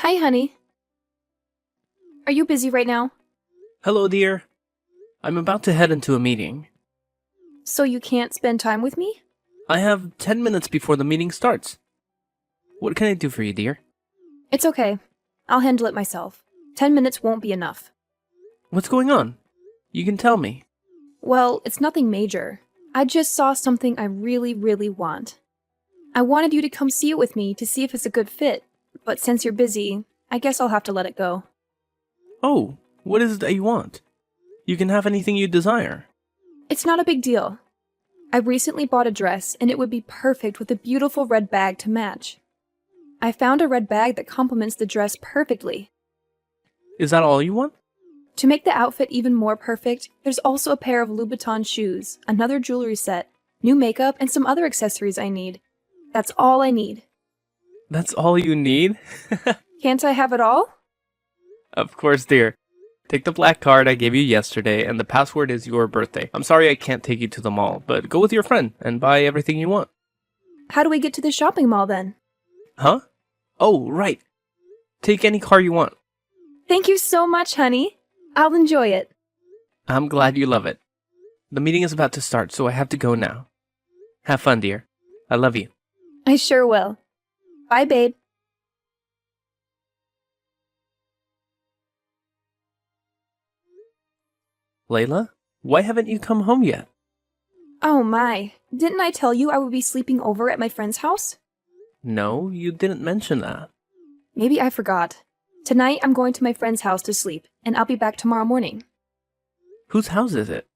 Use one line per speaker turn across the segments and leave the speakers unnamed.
Hi, honey. Are you busy right now?
Hello, dear. I'm about to head into a meeting.
So you can't spend time with me?
I have 10 minutes before the meeting starts. What can I do for you, dear?
It's okay. I'll handle it myself. 10 minutes won't be enough.
What's going on? You can tell me.
Well, it's nothing major. I just saw something I really, really want. I wanted you to come see it with me to see if it's a good fit, but since you're busy, I guess I'll have to let it go.
Oh, what is it that you want? You can have anything you desire.
It's not a big deal. I recently bought a dress, and it would be perfect with a beautiful red bag to match. I found a red bag that complements the dress perfectly.
Is that all you want?
To make the outfit even more perfect, there's also a pair of Louboutin shoes, another jewelry set, new makeup, and some other accessories I need. That's all I need.
That's all you need?
Can't I have it all?
Of course, dear. Take the black card I gave you yesterday, and the password is your birthday. I'm sorry I can't take you to the mall, but go with your friend and buy everything you want.
How do we get to the shopping mall then?
Huh? Oh, right. Take any car you want.
Thank you so much, honey. I'll enjoy it.
I'm glad you love it. The meeting is about to start, so I have to go now. Have fun, dear. I love you.
I sure will. Bye, babe.
Layla, why haven't you come home yet?
Oh my, didn't I tell you I would be sleeping over at my friend's house?
No, you didn't mention that.
Maybe I forgot. Tonight I'm going to my friend's house to sleep, and I'll be back tomorrow morning.
Whose house is it?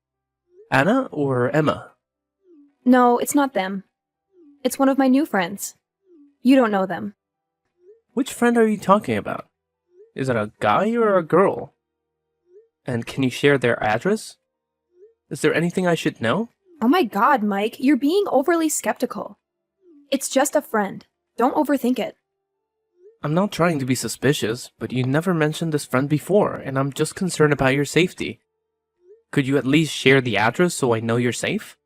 Anna or Emma?
No, it's not them. It's one of my new friends. You don't know them.
Which friend are you talking about? Is it a guy or a girl? And can you share their address? Is there anything I should know?
Oh my god, Mike, you're being overly skeptical. It's just a friend. Don't overthink it.
I'm not trying to be suspicious, but you never mentioned this friend before, and I'm just concerned about your safety. Could you at least share the address so I know you're safe?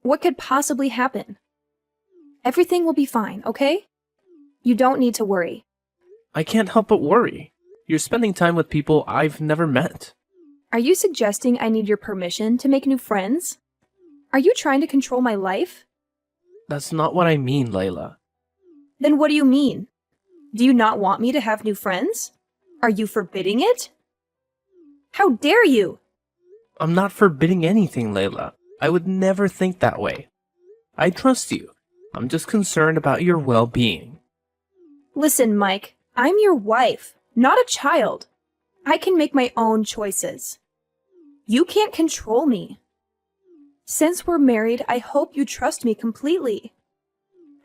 What could possibly happen? Everything will be fine, okay? You don't need to worry.
I can't help but worry. You're spending time with people I've never met.
Are you suggesting I need your permission to make new friends? Are you trying to control my life?
That's not what I mean, Layla.
Then what do you mean? Do you not want me to have new friends? Are you forbidding it? How dare you!
I'm not forbidding anything, Layla. I would never think that way. I trust you. I'm just concerned about your well-being.
Listen, Mike, I'm your wife, not a child. I can make my own choices. You can't control me. Since we're married, I hope you trust me completely.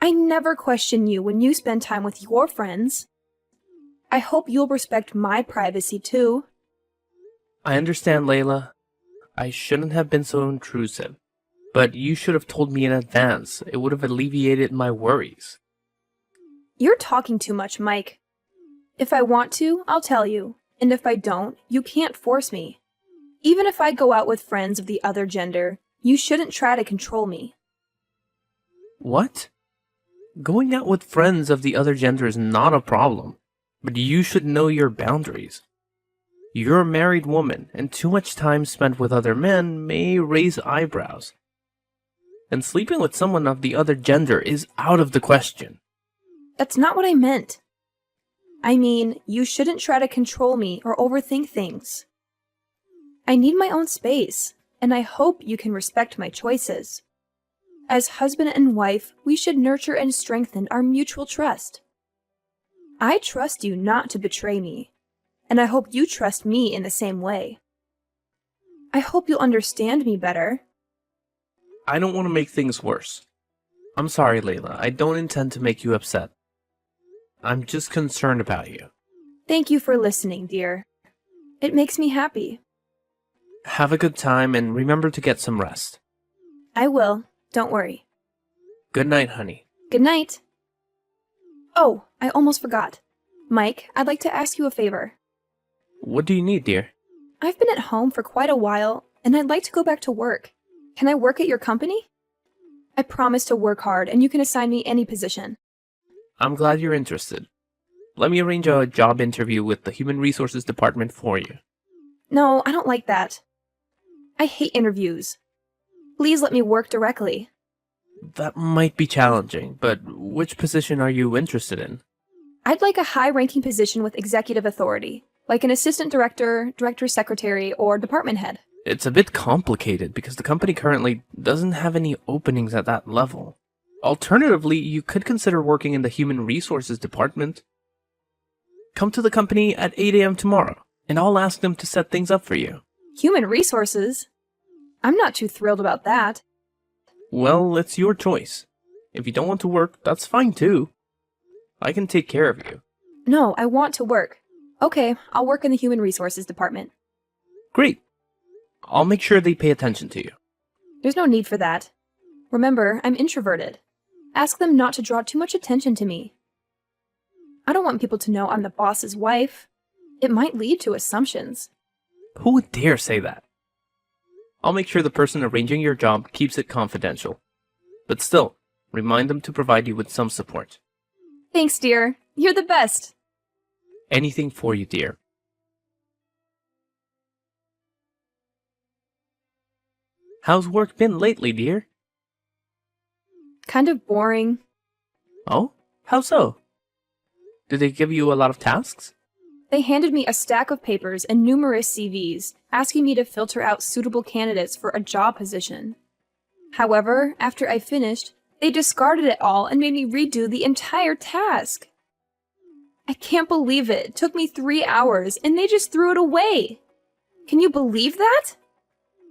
I never question you when you spend time with your friends. I hope you'll respect my privacy too.
I understand, Layla. I shouldn't have been so intrusive. But you should have told me in advance. It would have alleviated my worries.
You're talking too much, Mike. If I want to, I'll tell you. And if I don't, you can't force me. Even if I go out with friends of the other gender, you shouldn't try to control me.
What? Going out with friends of the other gender is not a problem, but you should know your boundaries. You're a married woman, and too much time spent with other men may raise eyebrows. And sleeping with someone of the other gender is out of the question.
That's not what I meant. I mean, you shouldn't try to control me or overthink things. I need my own space, and I hope you can respect my choices. As husband and wife, we should nurture and strengthen our mutual trust. I trust you not to betray me, and I hope you trust me in the same way. I hope you'll understand me better.
I don't want to make things worse. I'm sorry, Layla. I don't intend to make you upset. I'm just concerned about you.
Thank you for listening, dear. It makes me happy.
Have a good time and remember to get some rest.
I will. Don't worry.
Good night, honey.
Good night. Oh, I almost forgot. Mike, I'd like to ask you a favor.
What do you need, dear?
I've been at home for quite a while, and I'd like to go back to work. Can I work at your company? I promise to work hard, and you can assign me any position.
I'm glad you're interested. Let me arrange a job interview with the Human Resources Department for you.
No, I don't like that. I hate interviews. Please let me work directly.
That might be challenging, but which position are you interested in?
I'd like a high-ranking position with executive authority, like an assistant director, director's secretary, or department head.
It's a bit complicated because the company currently doesn't have any openings at that level. Alternatively, you could consider working in the Human Resources Department. Come to the company at 8 a.m. tomorrow, and I'll ask them to set things up for you.
Human resources? I'm not too thrilled about that.
Well, it's your choice. If you don't want to work, that's fine too. I can take care of you.
No, I want to work. Okay, I'll work in the Human Resources Department.
Great. I'll make sure they pay attention to you.
There's no need for that. Remember, I'm introverted. Ask them not to draw too much attention to me. I don't want people to know I'm the boss's wife. It might lead to assumptions.
Who would dare say that? I'll make sure the person arranging your job keeps it confidential. But still, remind them to provide you with some support.
Thanks, dear. You're the best.
Anything for you, dear. How's work been lately, dear?
Kind of boring.
Oh? How so? Did they give you a lot of tasks?
They handed me a stack of papers and numerous CVs, asking me to filter out suitable candidates for a job position. However, after I finished, they discarded it all and made me redo the entire task. I can't believe it. It took me 3 hours, and they just threw it away. Can you believe that?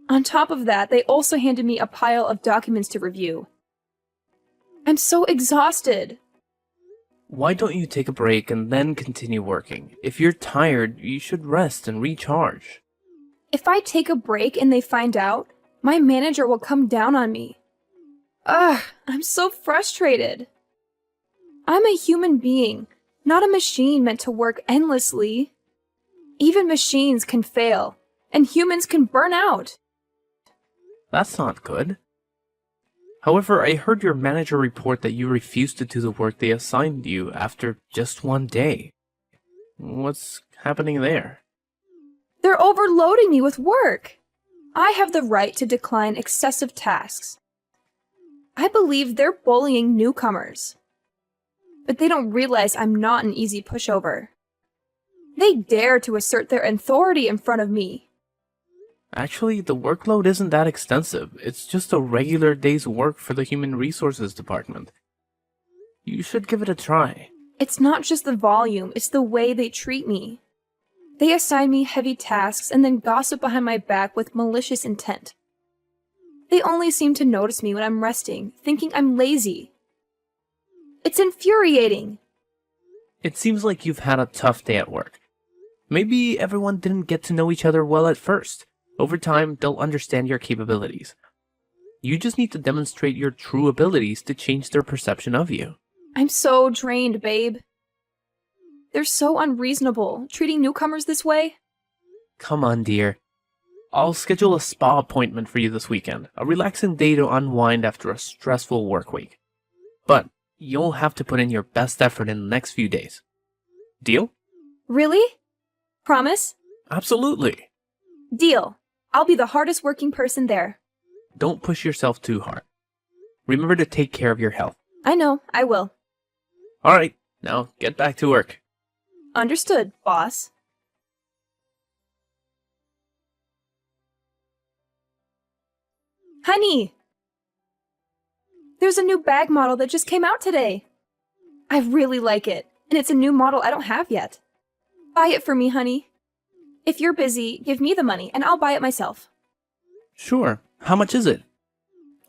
On top of that, they also handed me a pile of documents to review. I'm so exhausted.
Why don't you take a break and then continue working? If you're tired, you should rest and recharge.
If I take a break and they find out, my manager will come down on me. Ugh, I'm so frustrated. I'm a human being, not a machine meant to work endlessly. Even machines can fail, and humans can burn out.
That's not good. However, I heard your manager report that you refused to do the work they assigned you after just one day. What's happening there?
They're overloading me with work. I have the right to decline excessive tasks. I believe they're bullying newcomers. But they don't realize I'm not an easy pushover. They dare to assert their authority in front of me.
Actually, the workload isn't that extensive. It's just a regular day's work for the Human Resources Department. You should give it a try.
It's not just the volume, it's the way they treat me. They assign me heavy tasks and then gossip behind my back with malicious intent. They only seem to notice me when I'm resting, thinking I'm lazy. It's infuriating.
It seems like you've had a tough day at work. Maybe everyone didn't get to know each other well at first. Over time, they'll understand your capabilities. You just need to demonstrate your true abilities to change their perception of you.
I'm so drained, babe. They're so unreasonable, treating newcomers this way.
Come on, dear. I'll schedule a spa appointment for you this weekend, a relaxing day to unwind after a stressful work week. But you'll have to put in your best effort in the next few days. Deal?
Really? Promise?
Absolutely.
Deal. I'll be the hardest working person there.
Don't push yourself too hard. Remember to take care of your health.
I know, I will.
Alright, now get back to work.
Understood, boss. Honey! There's a new bag model that just came out today. I really like it, and it's a new model I don't have yet. Buy it for me, honey. If you're busy, give me the money, and I'll buy it myself.
Sure. How much is it?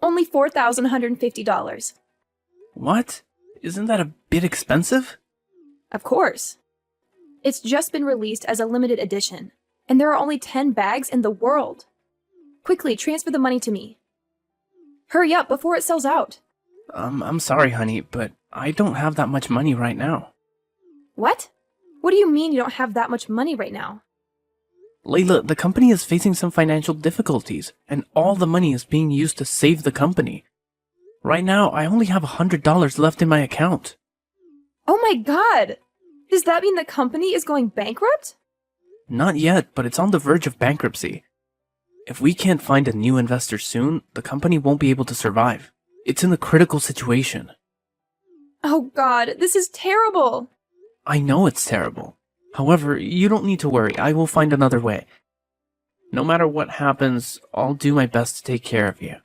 Only $4,150.
What? Isn't that a bit expensive?
Of course. It's just been released as a limited edition, and there are only 10 bags in the world. Quickly, transfer the money to me. Hurry up before it sells out.
I'm sorry, honey, but I don't have that much money right now.
What? What do you mean you don't have that much money right now?
Layla, the company is facing some financial difficulties, and all the money is being used to save the company. Right now, I only have $100 left in my account.
Oh my god! Does that mean the company is going bankrupt?
Not yet, but it's on the verge of bankruptcy. If we can't find a new investor soon, the company won't be able to survive. It's in a critical situation.
Oh God, this is terrible.
I know it's terrible. However, you don't need to worry. I will find another way. No matter what happens, I'll do my best to take care of you.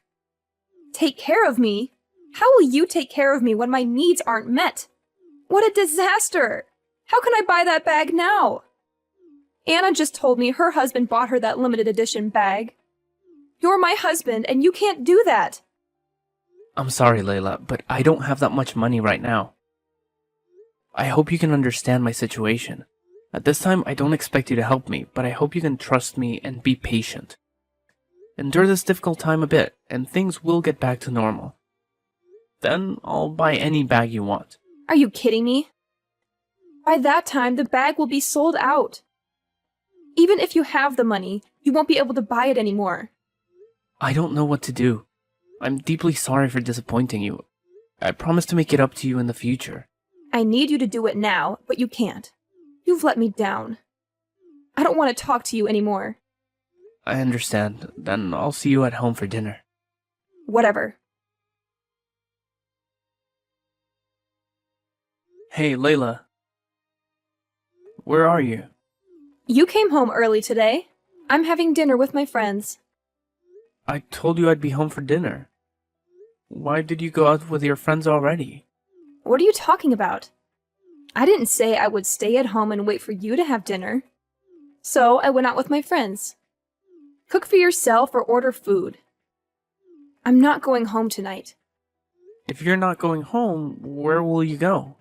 Take care of me? How will you take care of me when my needs aren't met? What a disaster! How can I buy that bag now? Anna just told me her husband bought her that limited edition bag. You're my husband, and you can't do that.
I'm sorry, Layla, but I don't have that much money right now. I hope you can understand my situation. At this time, I don't expect you to help me, but I hope you can trust me and be patient. Endure this difficult time a bit, and things will get back to normal. Then I'll buy any bag you want.
Are you kidding me? By that time, the bag will be sold out. Even if you have the money, you won't be able to buy it anymore.
I don't know what to do. I'm deeply sorry for disappointing you. I promise to make it up to you in the future.
I need you to do it now, but you can't. You've let me down. I don't want to talk to you anymore.
I understand. Then I'll see you at home for dinner.
Whatever.
Hey, Layla. Where are you?
You came home early today. I'm having dinner with my friends.
I told you I'd be home for dinner. Why did you go out with your friends already?
What are you talking about? I didn't say I would stay at home and wait for you to have dinner. So I went out with my friends. Cook for yourself or order food. I'm not going home tonight.
If you're not going home, where will you go?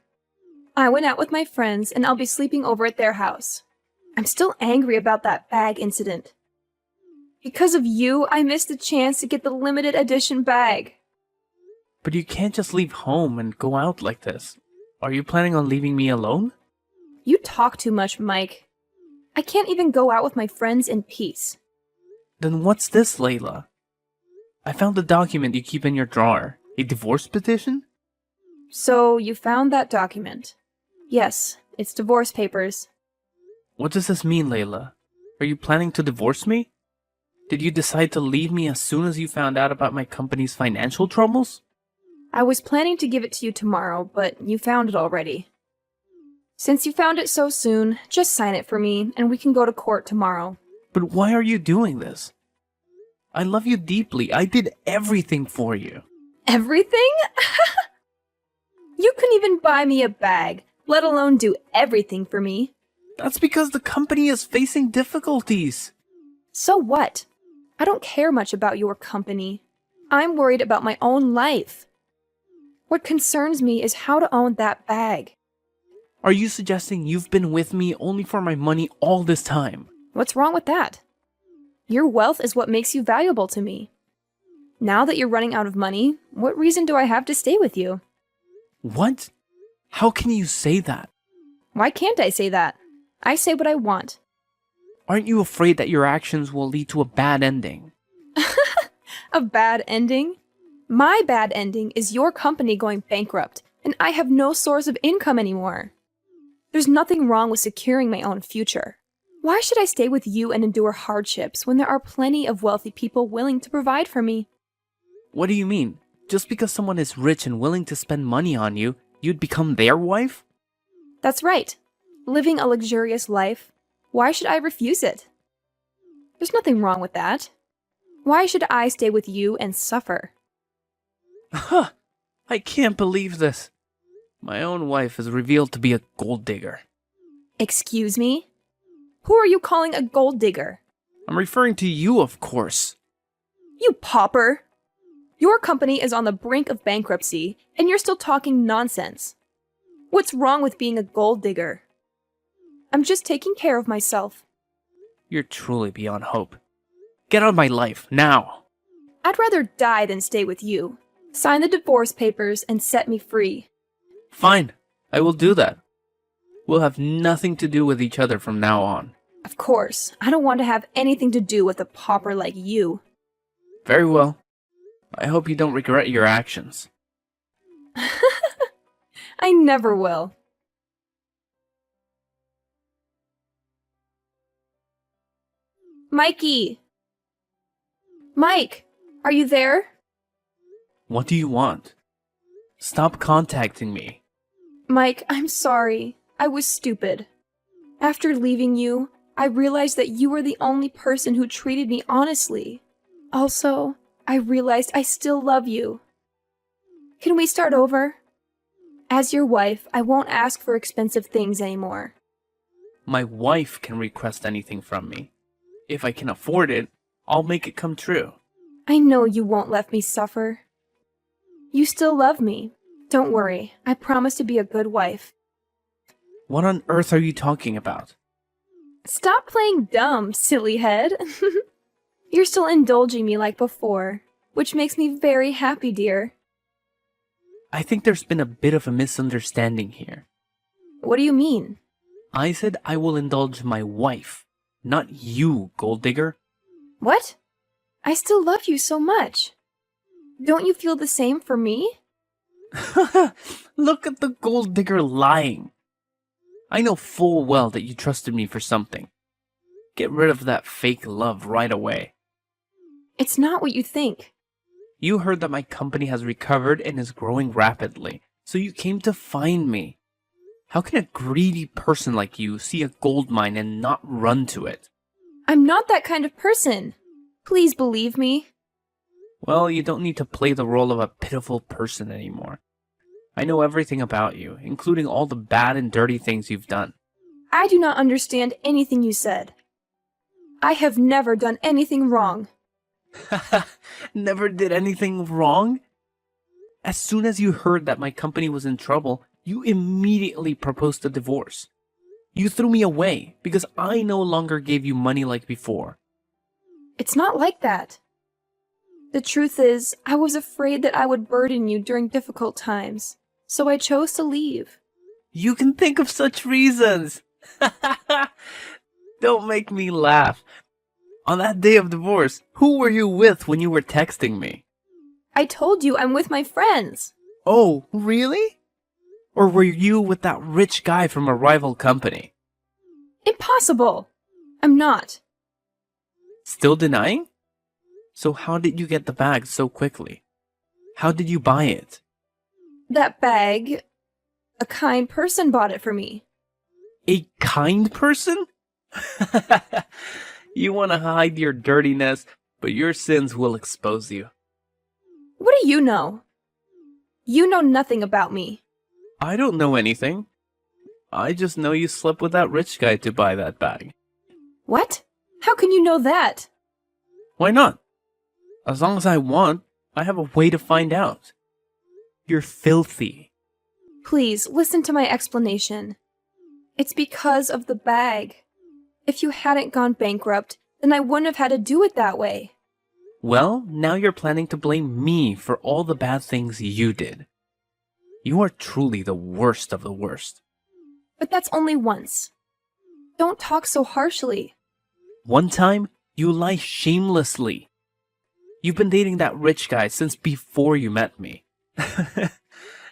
I went out with my friends and I'll be sleeping over at their house. I'm still angry about that bag incident. Because of you, I missed the chance to get the limited edition bag.
But you can't just leave home and go out like this. Are you planning on leaving me alone?
You talk too much, Mike. I can't even go out with my friends in peace.
Then what's this, Layla? I found the document you keep in your drawer. A divorce petition?
So you found that document. Yes, it's divorce papers.
What does this mean, Layla? Are you planning to divorce me? Did you decide to leave me as soon as you found out about my company's financial troubles?
I was planning to give it to you tomorrow, but you found it already. Since you found it so soon, just sign it for me, and we can go to court tomorrow.
But why are you doing this? I love you deeply. I did everything for you.
Everything? You couldn't even buy me a bag, let alone do everything for me.
That's because the company is facing difficulties.
So what? I don't care much about your company. I'm worried about my own life. What concerns me is how to own that bag.
Are you suggesting you've been with me only for my money all this time?
What's wrong with that? Your wealth is what makes you valuable to me. Now that you're running out of money, what reason do I have to stay with you?
What? How can you say that?
Why can't I say that? I say what I want.
Aren't you afraid that your actions will lead to a bad ending?
A bad ending? My bad ending is your company going bankrupt, and I have no source of income anymore. There's nothing wrong with securing my own future. Why should I stay with you and endure hardships when there are plenty of wealthy people willing to provide for me?
What do you mean? Just because someone is rich and willing to spend money on you, you'd become their wife?
That's right. Living a luxurious life. Why should I refuse it? There's nothing wrong with that. Why should I stay with you and suffer?
Huh! I can't believe this. My own wife is revealed to be a gold digger.
Excuse me? Who are you calling a gold digger?
I'm referring to you, of course.
You pauper! Your company is on the brink of bankruptcy, and you're still talking nonsense. What's wrong with being a gold digger? I'm just taking care of myself.
You're truly beyond hope. Get out of my life, now!
I'd rather die than stay with you. Sign the divorce papers and set me free.
Fine, I will do that. We'll have nothing to do with each other from now on.
Of course, I don't want to have anything to do with a pauper like you.
Very well. I hope you don't regret your actions.
I never will. Mikey! Mike! Are you there?
What do you want? Stop contacting me.
Mike, I'm sorry. I was stupid. After leaving you, I realized that you were the only person who treated me honestly. Also, I realized I still love you. Can we start over? As your wife, I won't ask for expensive things anymore.
My wife can request anything from me. If I can afford it, I'll make it come true.
I know you won't let me suffer. You still love me. Don't worry, I promise to be a good wife.
What on earth are you talking about?
Stop playing dumb, silly head. You're still indulging me like before, which makes me very happy, dear.
I think there's been a bit of a misunderstanding here.
What do you mean?
I said I will indulge my wife, not you, gold digger.
What? I still love you so much. Don't you feel the same for me?
Look at the gold digger lying. I know full well that you trusted me for something. Get rid of that fake love right away.
It's not what you think.
You heard that my company has recovered and is growing rapidly, so you came to find me. How can a greedy person like you see a gold mine and not run to it?
I'm not that kind of person. Please believe me.
Well, you don't need to play the role of a pitiful person anymore. I know everything about you, including all the bad and dirty things you've done.
I do not understand anything you said. I have never done anything wrong.
Never did anything wrong? As soon as you heard that my company was in trouble, you immediately proposed a divorce. You threw me away because I no longer gave you money like before.
It's not like that. The truth is, I was afraid that I would burden you during difficult times, so I chose to leave.
You can think of such reasons. Don't make me laugh. On that day of divorce, who were you with when you were texting me?
I told you I'm with my friends.
Oh, really? Or were you with that rich guy from a rival company?
Impossible! I'm not.
Still denying? So how did you get the bag so quickly? How did you buy it?
That bag... A kind person bought it for me.
A kind person? You want to hide your dirtiness, but your sins will expose you.
What do you know? You know nothing about me.
I don't know anything. I just know you slept with that rich guy to buy that bag.
What? How can you know that?
Why not? As long as I want, I have a way to find out. You're filthy.
Please, listen to my explanation. It's because of the bag. If you hadn't gone bankrupt, then I wouldn't have had to do it that way.
Well, now you're planning to blame me for all the bad things you did. You are truly the worst of the worst.
But that's only once. Don't talk so harshly.
One time, you lie shamelessly. You've been dating that rich guy since before you met me.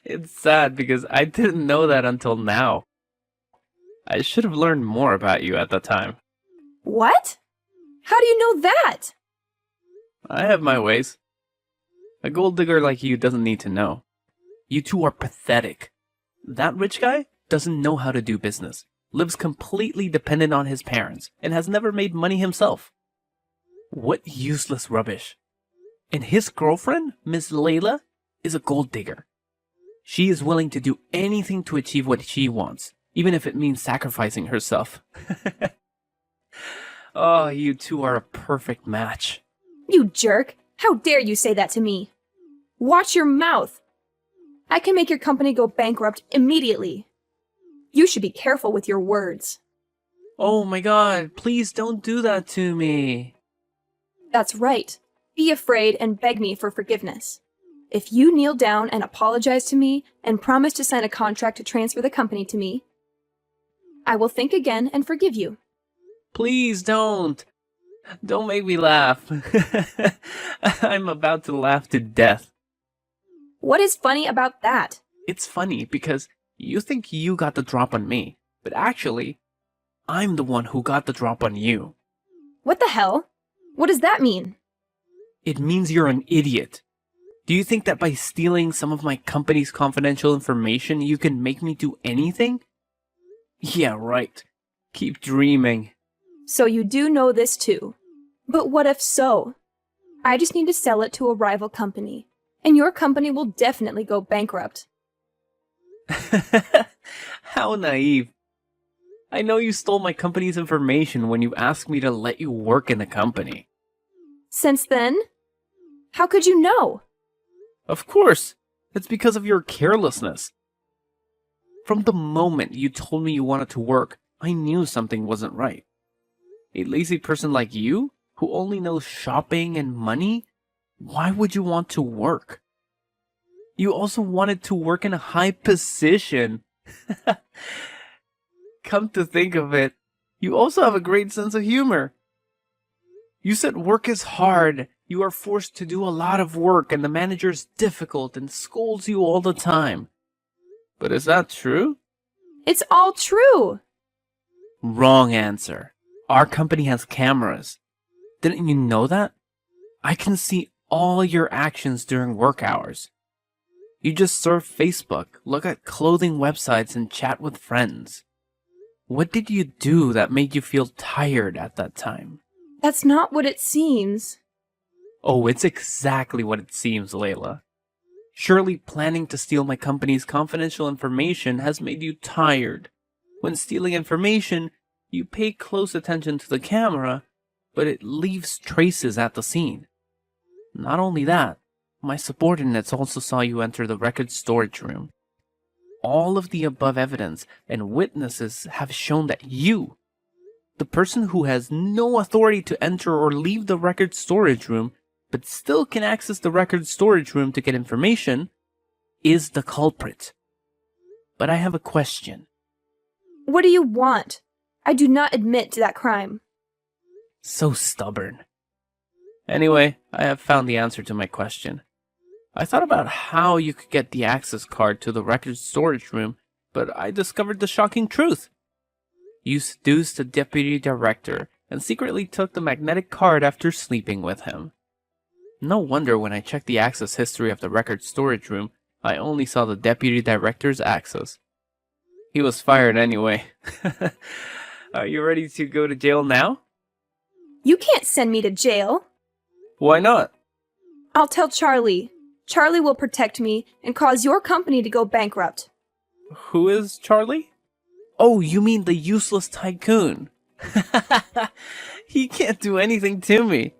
It's sad because I didn't know that until now. I should have learned more about you at the time.
What? How do you know that?
I have my ways. A gold digger like you doesn't need to know. You two are pathetic. That rich guy doesn't know how to do business, lives completely dependent on his parents, and has never made money himself. What useless rubbish. And his girlfriend, Miss Layla, is a gold digger. She is willing to do anything to achieve what she wants, even if it means sacrificing herself. Oh, you two are a perfect match.
You jerk! How dare you say that to me? Watch your mouth! I can make your company go bankrupt immediately. You should be careful with your words.
Oh my god, please don't do that to me.
That's right. Be afraid and beg me for forgiveness. If you kneel down and apologize to me and promise to sign a contract to transfer the company to me, I will think again and forgive you.
Please don't. Don't make me laugh. I'm about to laugh to death.
What is funny about that?
It's funny because you think you got the drop on me, but actually, I'm the one who got the drop on you.
What the hell? What does that mean?
It means you're an idiot. Do you think that by stealing some of my company's confidential information, you can make me do anything? Yeah, right. Keep dreaming.
So you do know this too. But what if so? I just need to sell it to a rival company, and your company will definitely go bankrupt.
How naive. I know you stole my company's information when you asked me to let you work in the company.
Since then? How could you know?
Of course, it's because of your carelessness. From the moment you told me you wanted to work, I knew something wasn't right. A lazy person like you, who only knows shopping and money, why would you want to work? You also wanted to work in a high position. Come to think of it, you also have a great sense of humor. You said work is hard. You are forced to do a lot of work and the manager is difficult and scolds you all the time. But is that true?
It's all true!
Wrong answer. Our company has cameras. Didn't you know that? I can see all your actions during work hours. You just surf Facebook, look at clothing websites, and chat with friends. What did you do that made you feel tired at that time?
That's not what it seems.
Oh, it's exactly what it seems, Layla. Surely planning to steal my company's confidential information has made you tired. When stealing information, you pay close attention to the camera, but it leaves traces at the scene. Not only that, my subordinates also saw you enter the record storage room. All of the above evidence and witnesses have shown that you, the person who has no authority to enter or leave the record storage room, but still can access the record storage room to get information, is the culprit. But I have a question.
What do you want? I do not admit to that crime.
So stubborn. Anyway, I have found the answer to my question. I thought about how you could get the access card to the record storage room, but I discovered the shocking truth. You seduced the deputy director and secretly took the magnetic card after sleeping with him. No wonder when I checked the access history of the record storage room, I only saw the deputy director's access. He was fired anyway. Are you ready to go to jail now?
You can't send me to jail.
Why not?
I'll tell Charlie. Charlie will protect me and cause your company to go bankrupt.
Who is Charlie? Oh, you mean the useless tycoon. He can't do anything to me.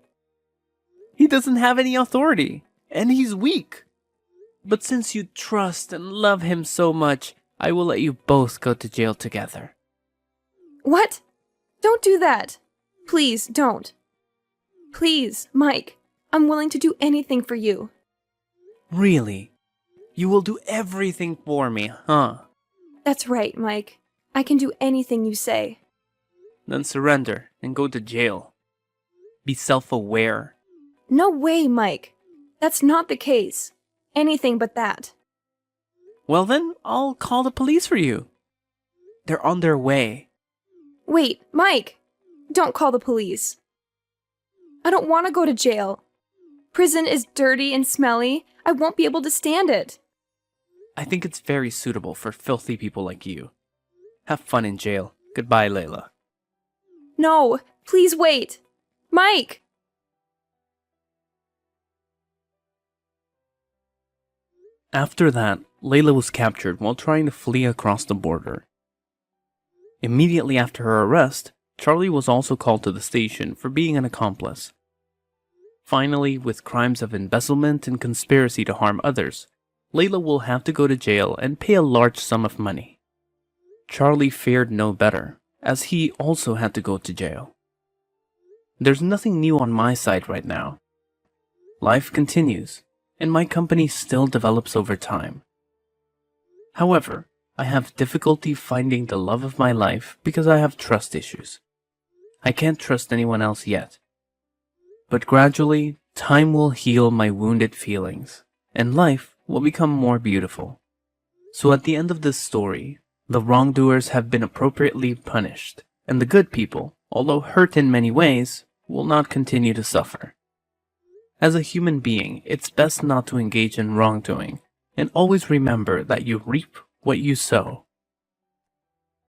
He doesn't have any authority, and he's weak. But since you trust and love him so much, I will let you both go to jail together.
What? Don't do that. Please, don't. Please, Mike, I'm willing to do anything for you.
Really? You will do everything for me, huh?
That's right, Mike. I can do anything you say.
Then surrender and go to jail. Be self-aware.
No way, Mike. That's not the case. Anything but that.
Well then, I'll call the police for you. They're on their way.
Wait, Mike! Don't call the police. I don't want to go to jail. Prison is dirty and smelly. I won't be able to stand it.
I think it's very suitable for filthy people like you. Have fun in jail. Goodbye, Layla.
No, please wait. Mike!
After that, Layla was captured while trying to flee across the border. Immediately after her arrest, Charlie was also called to the station for being an accomplice. Finally, with crimes of embezzlement and conspiracy to harm others, Layla will have to go to jail and pay a large sum of money. Charlie feared no better, as he also had to go to jail. There's nothing new on my side right now. Life continues, and my company still develops over time. However, I have difficulty finding the love of my life because I have trust issues. I can't trust anyone else yet. But gradually, time will heal my wounded feelings, and life will become more beautiful. So at the end of this story, the wrongdoers have been appropriately punished, and the good people, although hurt in many ways, will not continue to suffer. As a human being, it's best not to engage in wrongdoing, and always remember that you reap what you sow.